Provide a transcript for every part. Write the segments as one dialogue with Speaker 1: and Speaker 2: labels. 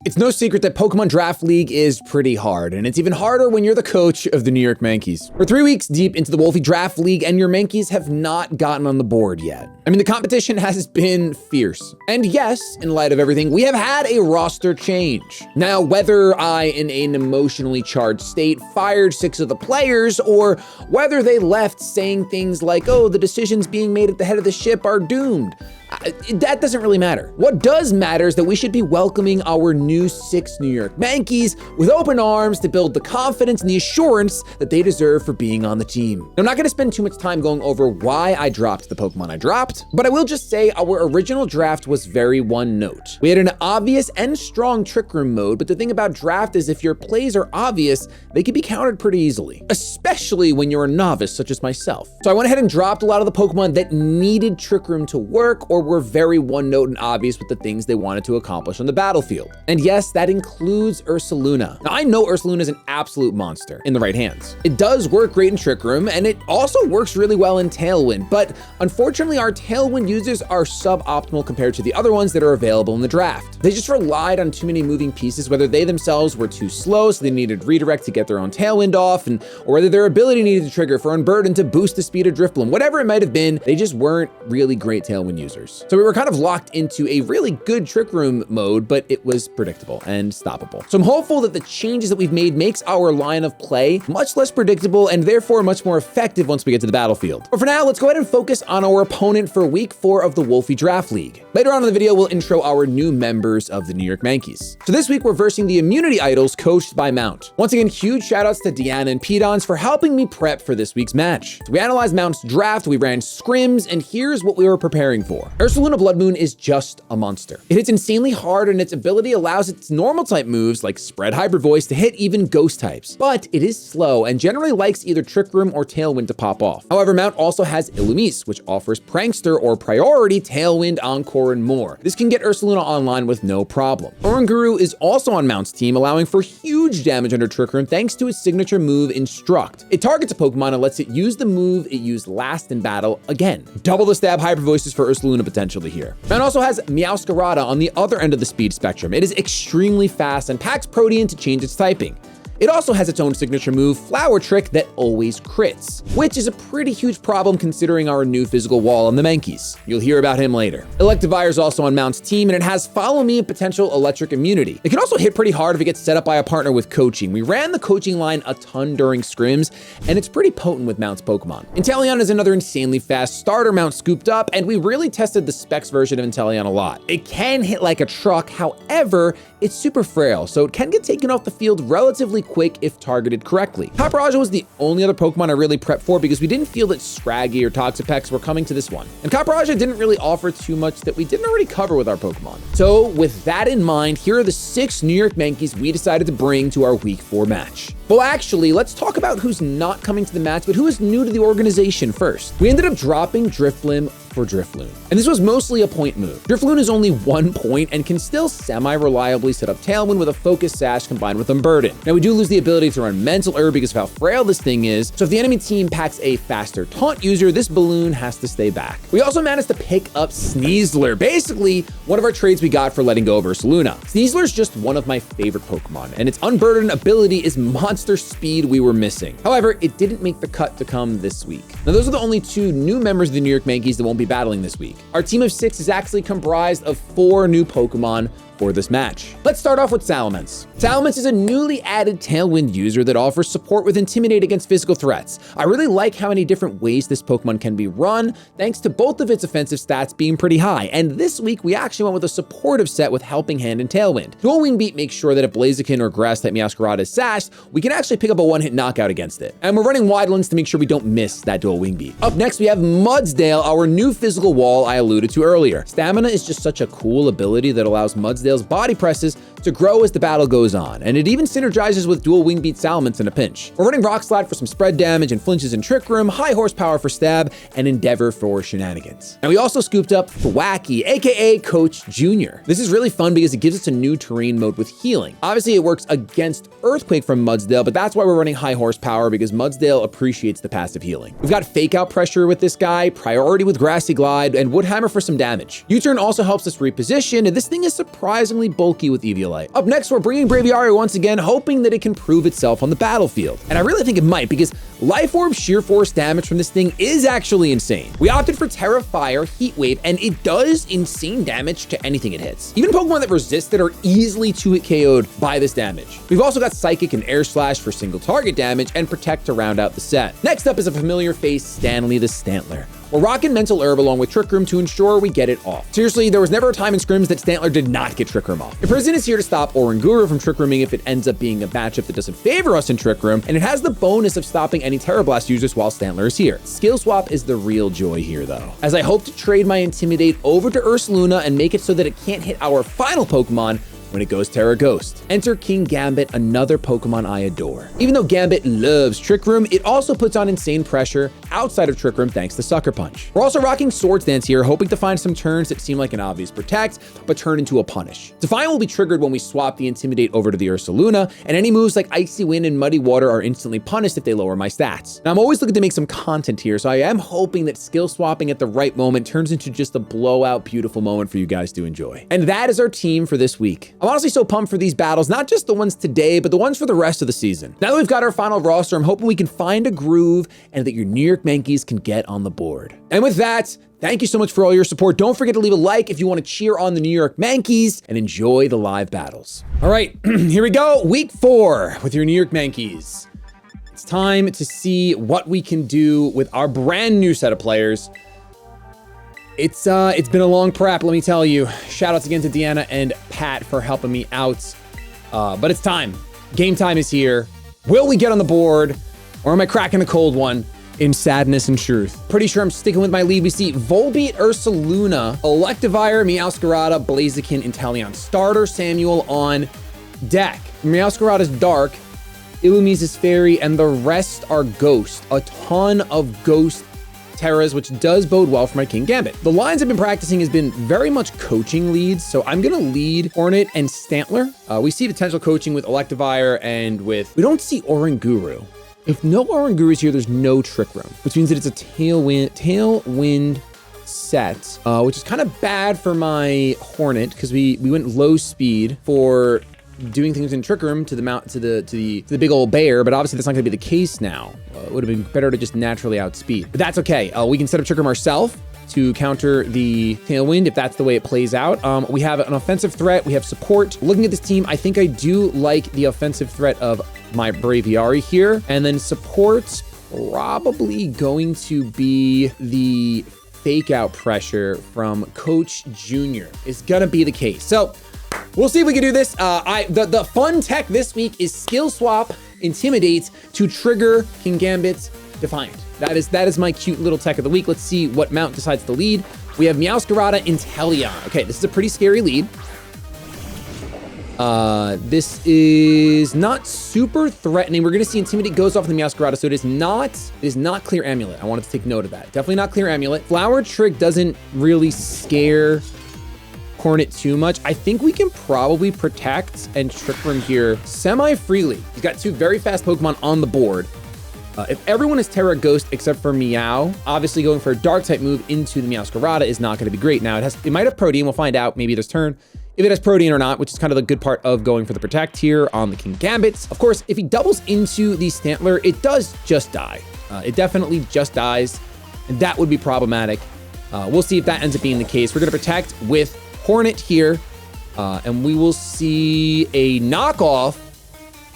Speaker 1: It's no secret that Pokemon Draft League is pretty hard, and it's even harder when you're the coach of the New York Yankees. We're 3 weeks deep into the Wolfe Draft League, and your Yankees have not gotten on the board yet. I mean, the competition has been fierce. And yes, in light of everything, we have had a roster change. Now, whether I, in an emotionally charged state, fired 6 of the players, or whether they left saying things like, oh, the decisions being made at the head of the ship are doomed, that doesn't really matter. What does matter is that we should be welcoming our new 6 New York Yankees with open arms to build the confidence and the assurance that they deserve for being on the team. Now, I'm not gonna spend too much time going over why I dropped the Pokemon I dropped, but I will just say our original draft was very one note. We had an obvious and strong Trick Room mode, but the thing about draft is if your plays are obvious, they can be countered pretty easily, especially when you're a novice such as myself. So I went ahead and dropped a lot of the Pokemon that needed Trick Room to work or were very one note and obvious with the things they wanted to accomplish on the battlefield. And yes, that includes Ursaluna. Now I know Ursaluna is an absolute monster in the right hands. It does work great in Trick Room, and it also works really well in Tailwind, but unfortunately our Tailwind users are suboptimal compared to the other ones that are available in the draft. They just relied on too many moving pieces, whether they themselves were too slow so they needed redirect to get their own Tailwind off, or whether their ability needed to trigger for Unburden to boost the speed of Drifblim. Whatever it might have been, they just weren't really great Tailwind users. So we were kind of locked into a really good Trick Room mode, but it was predictable and stoppable. So I'm hopeful that the changes that we've made makes our line of play much less predictable and therefore much more effective once we get to the battlefield. But for now, let's go ahead and focus on our opponent for week 4 of the Wolfe Draft League. Later on in the video, we'll intro our new members of the New York Yankees. So this week, we're versing the Immunity Idols coached by Mount. Once again, huge shout outs to Deanna and Pedons for helping me prep for this week's match. So we analyzed Mount's draft, we ran scrims, and here's what we were preparing for. Ursaluna Blood Moon is just a monster. It hits insanely hard, and its ability allows its normal type moves like Spread Hyper Voice to hit even ghost types. But it is slow and generally likes either Trick Room or Tailwind to pop off. However, Mount also has Illumise, which offers Prankster or Priority, Tailwind, Encore, and more. This can get Ursaluna online with no problem. Oranguru is also on Mount's team, allowing for huge damage under Trick Room thanks to its signature move, Instruct. It targets a Pokemon and lets it use the move it used last in battle again. Double the stab Hyper Voices for Ursaluna potentially here. Mount also has Meowscarada on the other end of the speed spectrum. It is extremely fast and packs Protean to change its typing. It also has its own signature move, Flower Trick, that always crits, which is a pretty huge problem considering our new physical wall on the Yankees. You'll hear about him later. Electivire is also on Mount's team, and it has Follow Me and potential electric immunity. It can also hit pretty hard if it gets set up by a partner with coaching. We ran the coaching line a ton during scrims, and it's pretty potent with Mount's Pokemon. Inteleon is another insanely fast starter Mount scooped up, and we really tested the specs version of Inteleon a lot. It can hit like a truck, however, it's super frail, so it can get taken off the field relatively quick if targeted correctly. Capraja was the only other Pokemon I really prepped for because we didn't feel that Scraggy or Toxapex were coming to this one. And Capraja didn't really offer too much that we didn't already cover with our Pokemon. So with that in mind, here are the 6 New York Yankees we decided to bring to our week 4 match. Well, actually, let's talk about who's not coming to the match, but who is new to the organization first. We ended up dropping Drifblim for Drifloon, and this was mostly a point move. Drifloon is only 1 point and can still semi-reliably set up Tailwind with a Focus Sash combined with Unburden. Now, we do lose the ability to run Mental Herb because of how frail this thing is, so if the enemy team packs a faster Taunt user, this balloon has to stay back. We also managed to pick up Sneasler, basically one of our trades we got for letting go of Ursaluna. Sneasler is just one of my favorite Pokemon, and its Unburden ability is monster speed we were missing. However, it didn't make the cut to come this week. Now, those are the only 2 new members of the New York Yankees that won't be battling this week. Our team of 6 is actually comprised of 4 new Pokemon for this match. Let's start off with Salamence. Salamence is a newly added Tailwind user that offers support with Intimidate against physical threats. I really like how many different ways this Pokemon can be run, thanks to both of its offensive stats being pretty high. And this week, we actually went with a supportive set with Helping Hand and Tailwind. Dual Wing Beat makes sure that if Blaziken or Grass-type Meowscarada is sashed, we can actually pick up a one-hit knockout against it. And we're running Widelands to make sure we don't miss that Dual Wing Beat. Up next, we have Mudsdale, our new physical wall I alluded to earlier. Stamina is just such a cool ability that allows Mudsdale's body presses to grow as the battle goes on, and it even synergizes with Dual Wing Beat Salamence in a pinch. We're running Rock Slide for some spread damage and flinches in Trick Room, High Horsepower for stab, and Endeavor for shenanigans. And we also scooped up Thwacky, aka Coach Jr. This is really fun because it gives us a new terrain mode with healing. Obviously, it works against Earthquake from Mudsdale, but that's why we're running High Horsepower, because Mudsdale appreciates the passive healing. We've got Fake Out Pressure with this guy, Priority with Grassy Glide, and Woodhammer for some damage. U-Turn also helps us reposition, and this thing is surprisingly surprisingly bulky with Eviolite. Up next, we're bringing Braviary once again, hoping that it can prove itself on the battlefield. And I really think it might, because Life Orb sheer force damage from this thing is actually insane. We opted for Terra Fire, Heat Wave, and it does insane damage to anything it hits. Even Pokemon that resist it are easily 2-hit KO'd by this damage. We've also got Psychic and Air Slash for single target damage and Protect to round out the set. Next up is a familiar face, Stanley the Stantler. We're rocking Mental Herb along with Trick Room to ensure we get it off. Seriously, there was never a time in Scrims that Stantler did not get Trick Room off. Imprison is here to stop Oranguru from Trick Rooming if it ends up being a matchup that doesn't favor us in Trick Room, and it has the bonus of stopping any Terra Blast users while Stantler is here. Skill Swap is the real joy here though, as I hope to trade my Intimidate over to Ursaluna and make it so that it can't hit our final Pokemon when it goes Terra Ghost. Enter King Gambit, another Pokemon I adore. Even though Gambit loves Trick Room, it also puts on insane pressure outside of Trick Room thanks to Sucker Punch. We're also rocking Swords Dance here, hoping to find some turns that seem like an obvious Protect, but turn into a Punish. Defiant will be triggered when we swap the Intimidate over to the Ursaluna, and any moves like Icy Wind and Muddy Water are instantly punished if they lower my stats. Now, I'm always looking to make some content here, so I am hoping that skill swapping at the right moment turns into just a blowout, beautiful moment for you guys to enjoy. And that is our team for this week. I'm honestly so pumped for these battles, not just the ones today, but the ones for the rest of the season. Now that we've got our final roster, I'm hoping we can find a groove and that your New York Yankees can get on the board. And with that, thank you so much for all your support. Don't forget to leave a like if you want to cheer on the New York Yankees and enjoy the live battles. All right, here we go. Week 4 with your New York Yankees. It's time to see what we can do with our brand new set of players. It's been a long prep, let me tell you. Shout outs again to Deanna and Pat for helping me out. But it's time. Game time is here. Will we get on the board, or am I cracking the cold one in sadness and truth? Pretty sure I'm sticking with my lead. We see Volbeat, Ursaluna, Electivire, Meowscarada, Blaziken, Inteleon. Starter Samuel on deck. Meowscarada is Dark, Illumise is Fairy, and the rest are Ghost. A ton of Ghost Terras, which does bode well for my King Gambit. The lines I've been practicing has been very much coaching leads, so I'm gonna lead Hornet and Stantler. We see potential coaching with Electivire and with, we don't see Oranguru. If no Oranguru is here, there's no Trick Room, which means that it's a Tailwind set, which is kind of bad for my Hornet because we went low speed for doing things in Trick Room to the big old bear, but obviously that's not gonna be the case now. It would have been better to just naturally outspeed, but that's okay. We can set up Trick Room ourselves to counter the Tailwind if that's the way it plays out. We have an offensive threat, we have support. Looking at this team, I think I do like the offensive threat of my Braviary here, and then support's probably going to be the fake out pressure from Coach Junior. It's gonna be the case. So we'll see if we can do this. The fun tech this week is Skill Swap Intimidate to trigger King Gambit's Defiant. That is my cute little tech of the week. Let's see what mount decides to lead. We have Meowscarada, Inteleon. Okay, this is a pretty scary lead. This is not super threatening. We're gonna see Intimidate goes off the Meowscarada, so it is not Clear Amulet. I wanted to take note of that. Definitely not Clear Amulet. Flower Trick doesn't really scare Hornet too much. I think we can probably Protect and Trick Room here semi-freely. He's got 2 very fast Pokemon on the board. If everyone is Terra Ghost except for Meow, obviously going for a Dark type move into the Meowscarada is not gonna be great. Now it might have Protean, we'll find out maybe this turn if it has Protean or not, which is kind of the good part of going for the Protect here on the King Gambit. Of course, if he doubles into the Stantler, it does just die. It definitely just dies, and that would be problematic. We'll see if that ends up being the case. We're gonna Protect with Hornet here, and we will see a knockoff.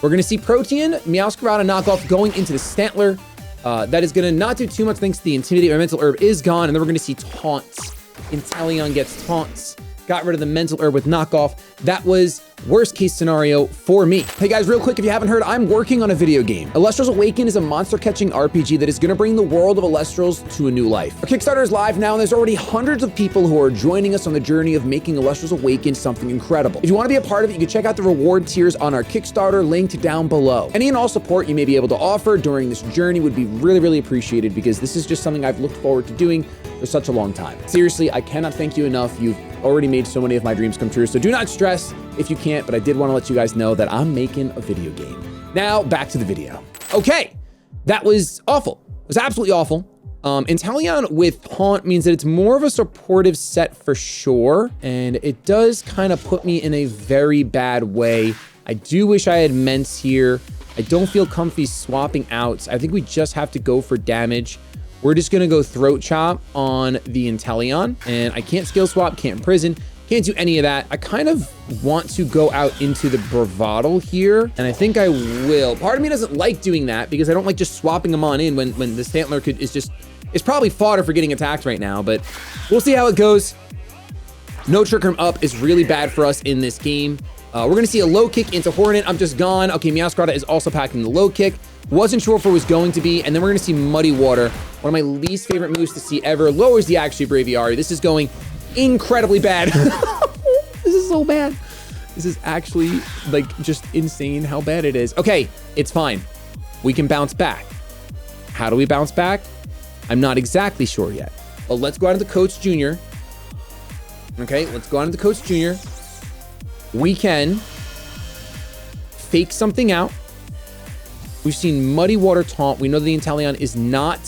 Speaker 1: We're gonna see Protean, Meowscarada knockoff going into the Stantler. That is gonna not do too much thanks to the Intimidate. My Mental Herb is gone, and then we're gonna see Taunts. Inteleon gets Taunts. Got rid of the Mental Herb with knockoff. That was worst case scenario for me. Hey guys, real quick, if you haven't heard, I'm working on a video game. Elestrals Awaken is a monster catching RPG that is gonna bring the world of Elestrals to a new life. Our Kickstarter is live now, and there's already hundreds of people who are joining us on the journey of making Elestrals Awaken something incredible. If you wanna be a part of it, you can check out the reward tiers on our Kickstarter linked down below. Any and all support you may be able to offer during this journey would be really, really appreciated, because this is just something I've looked forward to doing for such a long time. Seriously, I cannot thank you enough. You've already made so many of my dreams come true, so do not stress if you can't, but I did want to let you guys know that I'm making a video game. Now, back to the video. Okay, that was awful. It was absolutely awful. Inteleon with Taunt means that it's more of a supportive set for sure, and it does kind of put me in a very bad way. I do wish I had Ments here. I don't feel comfy swapping out. I think we just have to go for damage. We're just gonna go Throat Chop on the Inteleon, and I can't skill swap, can't imprison, can't do any of that. I kind of want to go out into the Bravado here, and I think I will. Part of me doesn't like doing that because I don't like just swapping them on in when the Stantler is probably fodder for getting attacked right now, but we'll see how it goes. No Trick Room up is really bad for us in this game. We're gonna see a low kick into Hornet. I'm just gone. Okay, Meowscarada is also packing the low kick. Wasn't sure if it was going to be, and then we're gonna see Muddy Water, one of my least favorite moves to see ever. Lowers the actually Braviary. This is going incredibly bad. This is so bad. This is actually like just insane how bad it is. Okay, it's fine. We can bounce back. How do we bounce back? I'm not exactly sure yet. Well, let's go out into Coach Jr. Okay, let's go out into Coach Jr. We can fake something out. We've seen Muddy Water Taunt. We know the Inteleon is not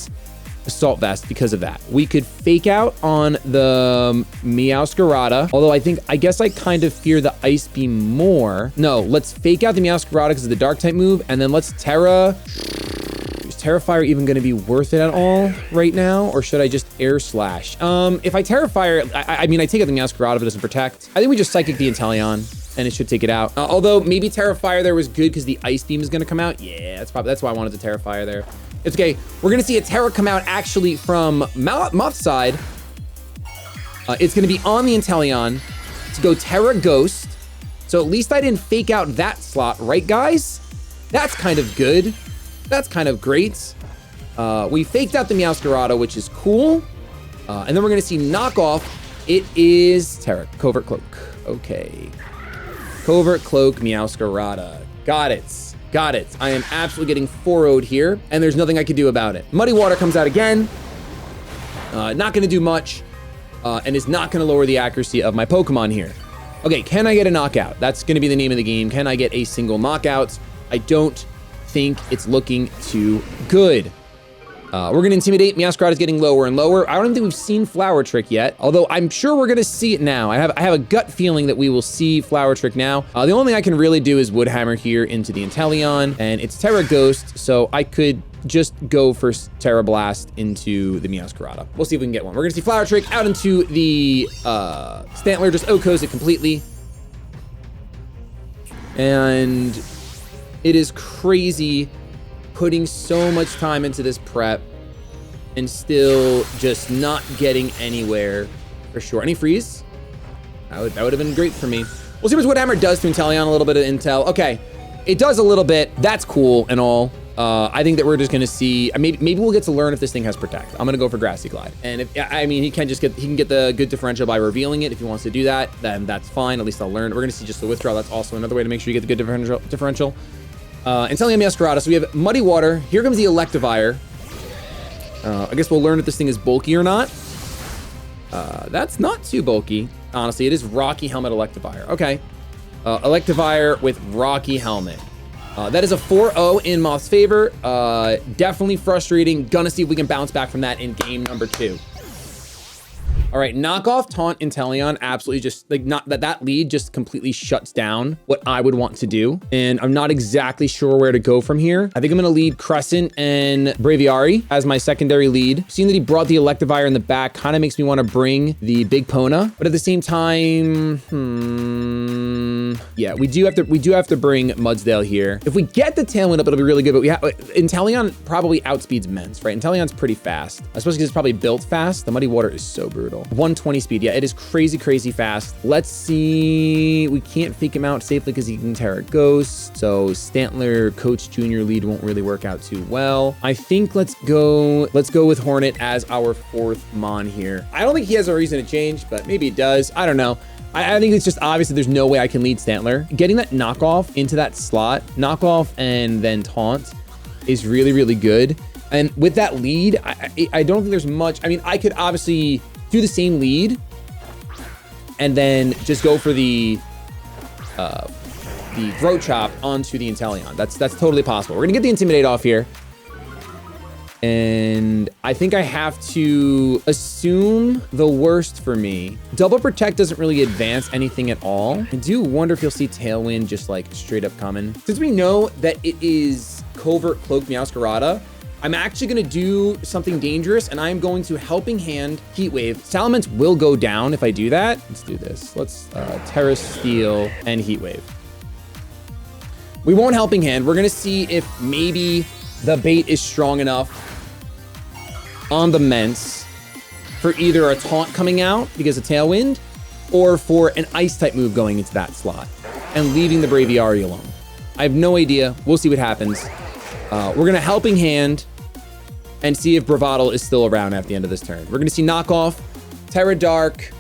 Speaker 1: Assault Vest because of that. We could fake out on the Meowscarada, although I guess I kind of fear the Ice Beam more. No, let's fake out the Meowscarada because of the Dark type move, and then let's Terra. Is Terrafire even going to be worth it at all right now, or should I just Air Slash? If I Terrafire, I mean, I take out the Meowscarada if it doesn't protect. I think we just Psychic the Inteleon, and it should take it out. Although maybe Terrafire there was good because the Ice Beam is going to come out. Yeah, that's why I wanted to Terrafire there. It's okay. We're going to see a Terra come out actually from Moth's side. It's going to be on the Inteleon to go Terra Ghost. So at least I didn't fake out that slot, right, guys? That's kind of good. That's kind of great. We faked out the Meowscarada, which is cool. And then we're going to see Knockoff. It is Terra. Covert Cloak. Okay. Covert Cloak, Meowscarada. Got it. Got it. I am absolutely getting 4-0'd here, and there's nothing I can do about it. Muddy Water comes out again. Not going to do much, and is not going to lower the accuracy of my Pokemon here. Okay, can I get a knockout? That's going to be the name of the game. Can I get a single knockout? I don't think it's looking too good. We're going to Intimidate. Meowscarada is getting lower and lower. I don't even think we've seen Flower Trick yet, although I'm sure we're going to see it now. I have a gut feeling that we will see Flower Trick now. The only thing I can really do is Woodhammer here into the Inteleon, and it's Terra Ghost, so I could just go for Terra Blast into the Meowscarada. We'll see if we can get one. We're going to see Flower Trick out into the Stantler, just OHKOs it completely. And it is crazy putting so much time into this prep and still just not getting anywhere for sure. Any freeze? That would have been great for me. We'll see what Woodhammer does to Inteleon, a little bit of intel. Okay, it does a little bit. That's cool and all. I think that we're just gonna see, maybe we'll get to learn if this thing has Protect. I'm gonna go for Grassy Glide. And if, I mean, he can get the good differential by revealing it. If he wants to do that, then that's fine. At least I'll learn. We're gonna see just the withdrawal. That's also another way to make sure you get the good differential. Inteleon Meowscarada. So we have Muddy Water. Here comes the Electivire. I guess we'll learn if this thing is bulky or not. That's not too bulky. Honestly, it is Rocky Helmet Electivire. Okay. Electivire with Rocky Helmet. That is a 4-0 in Moth's favor. Definitely frustrating. Gonna see if we can bounce back from that in game number 2. All right, Knockoff Taunt Inteleon absolutely just like that lead just completely shuts down what I would want to do. And I'm not exactly sure where to go from here. I think I'm gonna lead Crescent and Braviary as my secondary lead. Seeing that he brought the Electivire in the back kind of makes me want to bring the Big Pona, but at the same time, yeah, we do have to bring Mudsdale here. If we get the Tailwind up, it'll be really good, but Inteleon probably outspeeds Ments, right? Inteleon's pretty fast, especially because it's probably built fast. The Muddy Water is so brutal. 120 speed. Yeah, it is crazy fast. Let's see. We can't fake him out safely because he can Terra Ghost. So Stantler Coach Jr. lead won't really work out too well. I think let's go with Hornet as our 4th Mon here. I don't think he has a reason to change, but maybe he does. I don't know. I think it's just obvious that there's no way I can lead Stantler. Getting that knockoff into that slot, knockoff and then taunt is really good. And with that lead, I don't think there's much. I mean, I could obviously do the same lead and then just go for the Throat Chop onto the Inteleon. That's totally possible. We're gonna get the Intimidate off here. And I think I have to assume the worst for me. Double protect doesn't really advance anything at all. I do wonder if you'll see Tailwind just like straight up coming. Since we know that it is Covert Cloak Meowscarada, I'm actually gonna do something dangerous, and I'm going to Helping Hand Heat Wave. Salamence will go down if I do that. Let's do this. Let's Terra Steel and Heat Wave. We won't Helping Hand. We're gonna see if maybe the bait is strong enough on the Mence for either a taunt coming out because of Tailwind, or for an ice type move going into that slot and leaving the Braviary alone. I have no idea. We'll see what happens. We're gonna Helping Hand and see if Bravado is still around at the end of this turn. We're gonna see Knockoff, Terra Dark.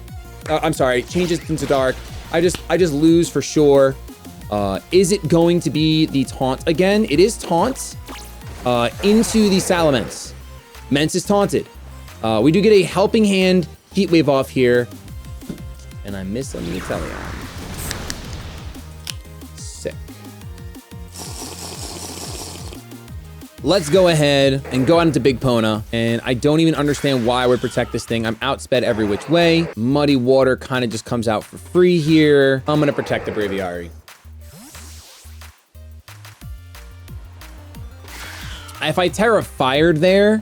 Speaker 1: I'm sorry, changes into Dark. I just lose for sure. Is it going to be the taunt again? It is taunt into the Salamence. Mence is taunted. We do get a Helping Hand Heat Wave off here. And I miss on the Inteleon. Sick. Let's go ahead and go out into Big Pona. And I don't even understand why I would protect this thing. I'm outsped every which way. Muddy Water kind of just comes out for free here. I'm going to protect the Braviary. If I Terra Fired there,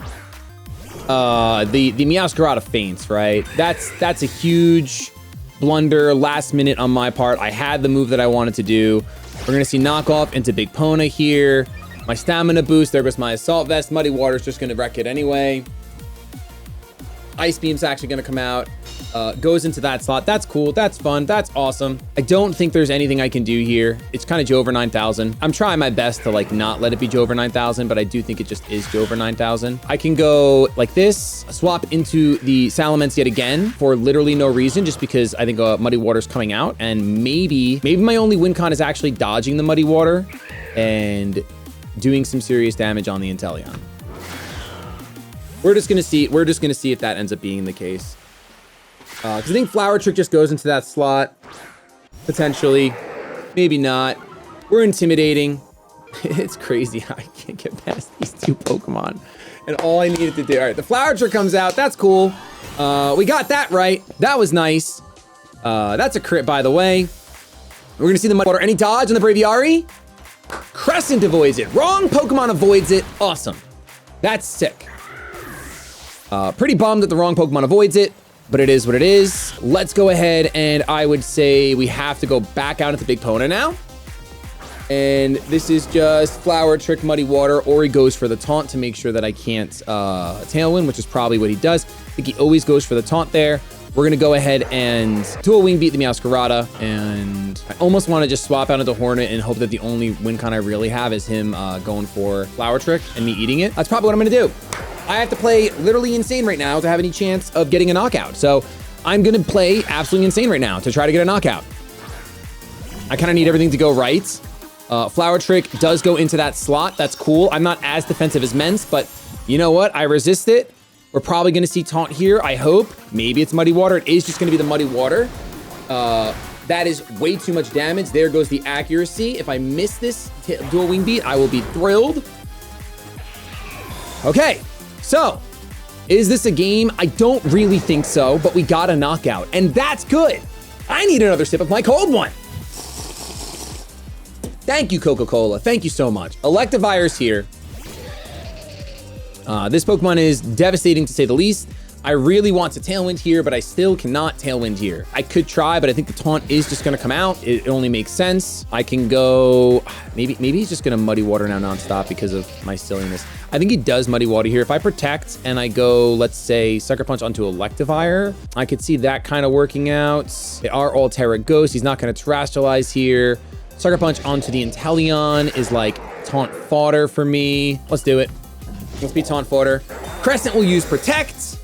Speaker 1: the Meowscarada faints, right? That's a huge blunder last minute on my part. I had the move that I wanted to do. We're gonna see Knockoff into Big Pona here. My stamina boost, there goes my Assault Vest. Muddy Water's just gonna wreck it anyway. Ice Beam's actually gonna come out. Goes into that slot. That's cool. That's fun. That's awesome. I don't think there's anything I can do here. It's kind of Jover 9000. I'm trying my best to like not let it be Jover 9000, but I do think it just is Jover 9000. I can go like this, swap into the Salamence yet again for literally no reason, just because I think Muddy Water's coming out, and maybe my only win con is actually dodging the Muddy Water and doing some serious damage on the Inteleon. We're just gonna see if that ends up being the case. Because I think Flower Trick just goes into that slot, potentially, maybe not. We're intimidating. It's crazy how I can't get past these two Pokemon. And all I needed to do, all right, the Flower Trick comes out, that's cool. We got that right, that was nice. That's a crit, by the way. We're gonna see the Muddy Water, any dodge on the Braviary? Crescent avoids it, wrong Pokemon avoids it, awesome. That's sick. Pretty bummed that the wrong Pokemon avoids it, but it is what it is. Let's go ahead, and I would say we have to go back out into Big Pona now. And this is just Flower Trick, Muddy Water, or he goes for the taunt to make sure that I can't Tailwind, which is probably what he does. I think he always goes for the taunt there. We're gonna go ahead and do a Wing Beat the Meowscarada, and I almost wanna just swap out into Hornet and hope that the only win con I really have is him going for Flower Trick and me eating it. That's probably what I'm gonna do. I have to play literally insane right now to have any chance of getting a knockout. So I'm gonna play absolutely insane right now to try to get a knockout. I kind of need everything to go right. Flower Trick does go into that slot. That's cool. I'm not as defensive as Mence, but you know what? I resist it. We're probably gonna see Taunt here, I hope. Maybe it's Muddy Water. It is just gonna be the Muddy Water. That is way too much damage. There goes the accuracy. If I miss this dual Wing Beat, I will be thrilled. Okay. So, is this a game? I don't really think so, but we got a knockout, and that's good. I need another sip of my cold one. Thank you, Coca-Cola. Thank you so much. Electivire's here. This Pokemon is devastating to say the least. I really want to Tailwind here, but I still cannot Tailwind here. I could try, but I think the taunt is just gonna come out. It only makes sense. I can go, maybe he's just gonna Muddy Water now nonstop because of my silliness. I think he does Muddy Water here. If I protect and I go, let's say, Sucker Punch onto Electivire, I could see that kind of working out. They are all Terra Ghost. He's not gonna Terrestrialize here. Sucker Punch onto the Inteleon is like taunt fodder for me. Let's do it. Let's be taunt fodder. Crescent will use Protect.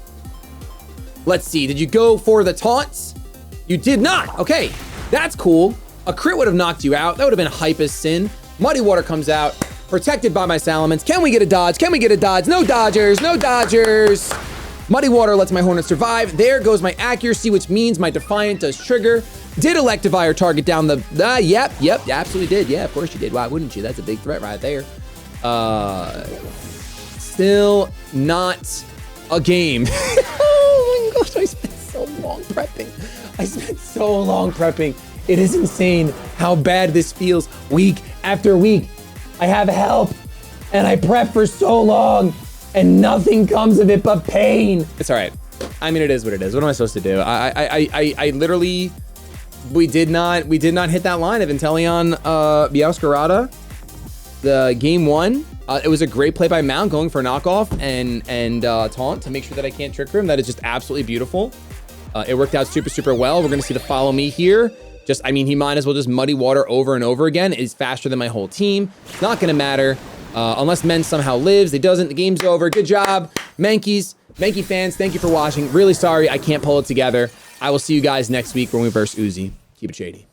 Speaker 1: Let's see, did you go for the taunts? You did not, okay, that's cool. A crit would have knocked you out. That would have been hype as sin. Muddy Water comes out, protected by my Salamence. Can we get a dodge? Can we get a dodge? No dodgers, no dodgers. Muddy Water lets my Hornet survive. There goes my accuracy, which means my Defiant does trigger. Did Electivire target down the, yep, absolutely did. Yeah, of course you did. Why wouldn't you? That's a big threat right there. still not a game. Oh my gosh, I spent so long prepping. It is insane how bad this feels week after week. I have help and I prep for so long and nothing comes of it but pain. It's all right. I mean, it is what it is. What am I supposed to do? I literally, we did not hit that line of Inteleon Bioscarada. The game one, it was a great play by Mount going for a knockoff and taunt to make sure that I can't trick room. That is just absolutely beautiful. It worked out super, super well. We're gonna see the follow me here. I mean, he might as well just muddy water over and over again. It's faster than my whole team. It's not gonna matter unless Men somehow lives. It doesn't, the game's over. Good job, Mankeys. Mankey fans, thank you for watching. Really sorry I can't pull it together. I will see you guys next week when we verse Uzi. Keep it shady.